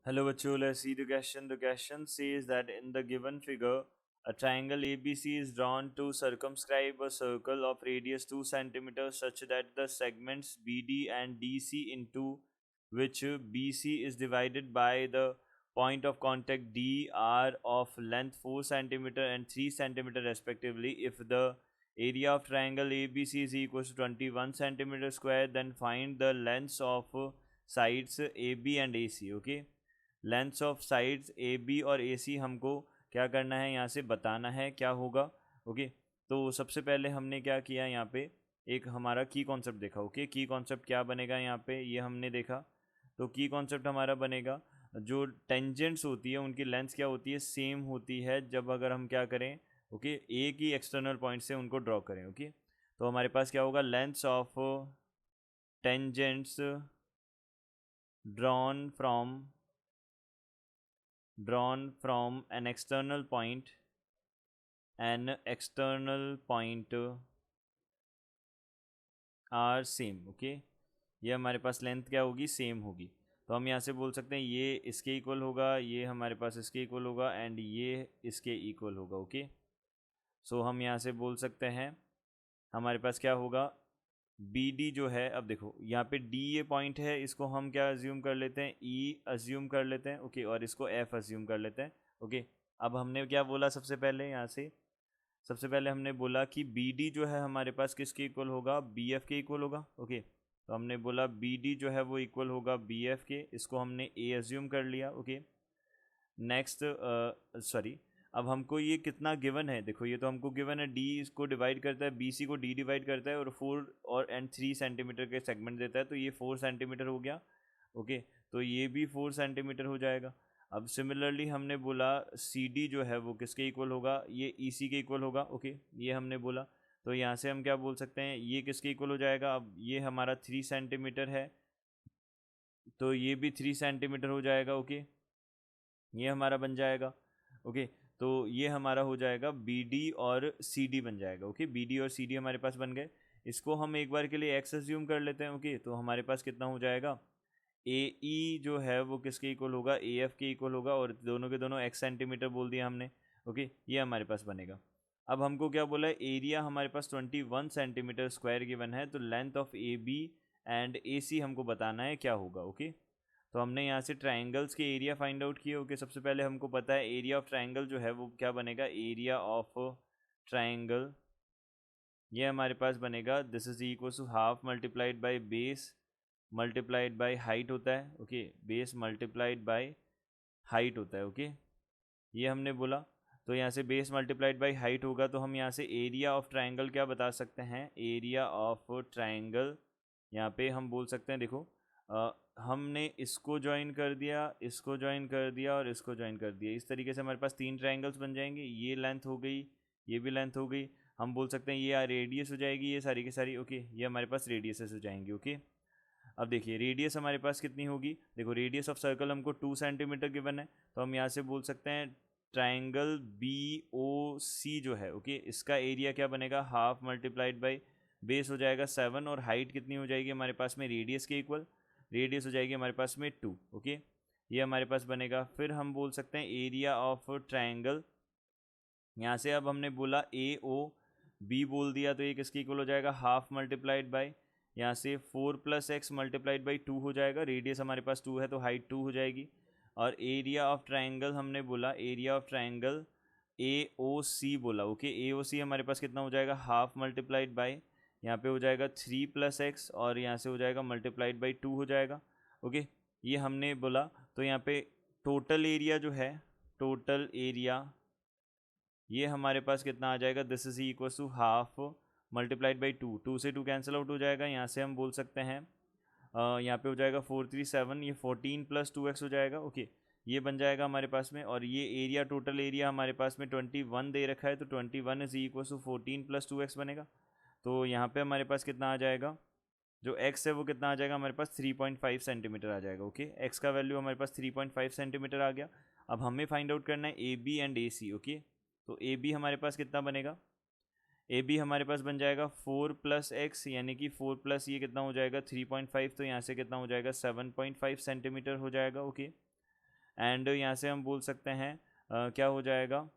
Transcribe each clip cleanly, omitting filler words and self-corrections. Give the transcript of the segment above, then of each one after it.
Hello, bachcho. Let's see the question. The question says that in the given figure, a triangle ABC is drawn to circumscribe a circle of radius 2 centimeters such that the segments BD and DC into which BC is divided by the point of contact D are of length 4 centimeter and 3 centimeter respectively. If the area of triangle ABC is equal to 21 centimeter square, then find the lengths of sides AB and AC. Okay, lengths of sides A B और A C हमको क्या करना है, यहाँ से बताना है क्या होगा। ओके, तो सबसे पहले हमने क्या किया, यहाँ पे एक हमारा की कॉन्सेप्ट देखा। ओके, की कॉन्सेप्ट क्या बनेगा यहाँ पे, ये हमने देखा। तो की कॉन्सेप्ट हमारा बनेगा, जो टेंजेंट्स होती है उनकी लेंथ क्या होती है, सेम होती है जब अगर हम क्या करें, ओके, एक ही एक्सटर्नल पॉइंट से उनको ड्रॉ करें। ओके, तो हमारे पास क्या होगा, lengths of tangents drawn from an external point are same. Okay, ये हमारे पास लेंथ क्या होगी, सेम होगी। तो हम यहाँ से बोल सकते हैं ये इसके इक्वल होगा, ये हमारे पास इसके इक्वल होगा एंड ये इसके इक्वल होगा। ओके, सो हम यहाँ से बोल सकते हैं हमारे पास क्या होगा, बी डी जो है, अब देखो यहाँ पे डी ये पॉइंट है, इसको हम क्या अज्यूम कर लेते हैं, ई अज्यूम कर लेते हैं। ओके, और इसको एफ अज्यूम कर लेते हैं। ओके, अब हमने क्या बोला, सबसे पहले यहाँ से सबसे पहले हमने बोला कि बी डी जो है हमारे पास किसके इक्वल होगा, बी एफ के इक्वल होगा। ओके, तो हमने बोला बी डी जो है वो इक्वल होगा बी एफ के, इसको हमने ए अज्यूम कर लिया। ओके, नेक्स्ट सॉरी, अब हमको ये कितना गिवन है, देखो ये तो हमको गिवन है, डी इसको डिवाइड करता है, बी सी को डी डिवाइड करता है और 4 और 3 सेंटीमीटर के सेगमेंट देता है, तो ये 4 सेंटीमीटर हो गया। ओके, तो ये भी 4 सेंटीमीटर हो जाएगा। अब सिमिलरली हमने बोला सी डी जो है वो किसके इक्वल होगा, ये ई सी के इक्वल होगा। ओके, ये हमने बोला, तो यहाँ से हम क्या बोल सकते हैं, ये किसके इक्वल हो जाएगा, अब ये हमारा 3 सेंटीमीटर है, तो ये भी 3 सेंटीमीटर हो जाएगा। ओके, ये हमारा बन जाएगा। ओके, तो ये हमारा हो जाएगा बी डी और सी डी बन जाएगा। ओके, बी डी और सी डी हमारे पास बन गए। इसको हम एक बार के लिए एक्स अज्यूम कर लेते हैं। ओके, तो हमारे पास कितना हो जाएगा, ए ई जो है वो किसके इक्वल होगा, ए एफ के इक्वल होगा, और दोनों के दोनों एक्स सेंटीमीटर बोल दिया हमने। ओके, ये हमारे पास बनेगा। अब हमको क्या बोला है, एरिया हमारे पास 21 सेंटीमीटर स्क्वायर गिवन है, तो length of A B and A C हमको बताना है क्या होगा। ओके, तो हमने यहाँ से ट्राइंगल्स के एरिया फाइंड आउट किए। ओके, सबसे पहले हमको पता है एरिया ऑफ ट्राइंगल जो है वो क्या बनेगा, एरिया ऑफ ट्राइंगल, ये हमारे पास बनेगा, this is equal to half multiplied by base multiplied by height होता है। Okay, base multiplied by height होता है। ओके, ये हमने बोला, तो यहाँ से बेस मल्टीप्लाइड बाई हाइट होगा, तो हम यहाँ से एरिया ऑफ ट्राइंगल क्या बता सकते हैं, एरिया ऑफ ट्राइंगल यहाँ पे हम बोल सकते हैं, देखो हमने इसको ज्वाइन कर दिया, इसको ज्वाइन कर दिया और इसको ज्वाइन कर दिया, इस तरीके से हमारे पास 3 ट्राइंगल्स बन जाएंगे। ये लेंथ हो गई, ये भी लेंथ हो गई, हम बोल सकते हैं ये रेडियस हो जाएगी, ये सारी की सारी। ओके, ये हमारे पास रेडियसेस हो जाएंगी। ओके, अब देखिए रेडियस हमारे पास कितनी होगी, देखो रेडियस ऑफ सर्कल हमको 2 सेंटीमीटर गिवन है, तो हम यहाँ से बोल सकते हैं ट्राइंगल बी ओ सी जो है, ओके, इसका एरिया क्या बनेगा, हाफ मल्टीप्लाइड बाई बेस हो जाएगा 7, और हाइट कितनी हो जाएगी हमारे पास में, रेडियस के इक्वल, रेडियस हो जाएगी हमारे पास में 2। ओके, ये हमारे पास बनेगा। फिर हम बोल सकते हैं एरिया ऑफ ट्राइंगल, यहाँ से अब हमने बोला ए ओ बी बोल दिया, तो ये किसकी इक्वल हो जाएगा, हाफ मल्टीप्लाइड बाई, यहाँ से 4 + x मल्टीप्लाइड बाई 2 हो जाएगा, रेडियस हमारे पास 2 है तो हाइट 2 हो जाएगी। और एरिया ऑफ ट्राइंगल हमने बोला, एरिया ऑफ ट्राइंगल ए ओ सी बोला। ओके, ए ओ सी हमारे पास कितना हो जाएगा, हाफ मल्टीप्लाइड बाई, यहाँ पे हो जाएगा 3 + x, और यहाँ से हो जाएगा मल्टीप्लाइड बाई 2 हो जाएगा। ओके, ये हमने बोला, तो यहाँ पे टोटल एरिया जो है, टोटल एरिया ये हमारे पास कितना आ जाएगा, this is equal to half multiplied by 2, 2 से 2 कैंसिल आउट हो जाएगा, यहाँ से हम बोल सकते हैं यहाँ पे हो जाएगा 437, ये 14 + 2x हो जाएगा। ओके, ये बन जाएगा हमारे पास में, और ये एरिया टोटल एरिया हमारे पास में 21 दे रखा है, तो 21 इज इक्वल टू 14 + 2x बनेगा। तो यहाँ पे हमारे पास कितना आ जाएगा, जो x है वो कितना आ जाएगा हमारे पास, 3.5 सेंटीमीटर आ जाएगा। ओके, x का वैल्यू हमारे पास 3.5 सेंटीमीटर आ गया। अब हमें फाइंड आउट करना है A B and A C. Okay, तो ए बी हमारे पास कितना बनेगा, ए बी हमारे पास बन जाएगा 4 + x, यानी कि 4 प्लस ये कितना हो जाएगा 3.5, तो यहाँ से कितना हो जाएगा 7.5 सेंटीमीटर हो जाएगा। ओके, एंड यहाँ से हम बोल सकते हैं क्या हो जाएगा,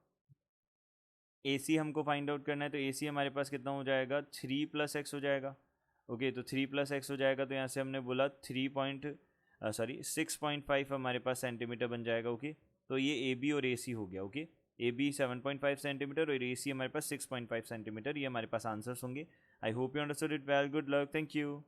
AC हमको फाइंड आउट करना है, तो AC हमारे पास कितना हो जाएगा, 3 + x हो जाएगा। ओके, तो 3 + x हो जाएगा, तो यहाँ से हमने बोला 6.5 हमारे पास सेंटीमीटर बन जाएगा। ओके, तो ये AB और AC हो गया। ओके, AB 7.5 सेंटीमीटर और AC हमारे पास 6.5 सेंटीमीटर, ये हमारे पास आंसर्स होंगे। I hope you understood it well, good luck, thank you.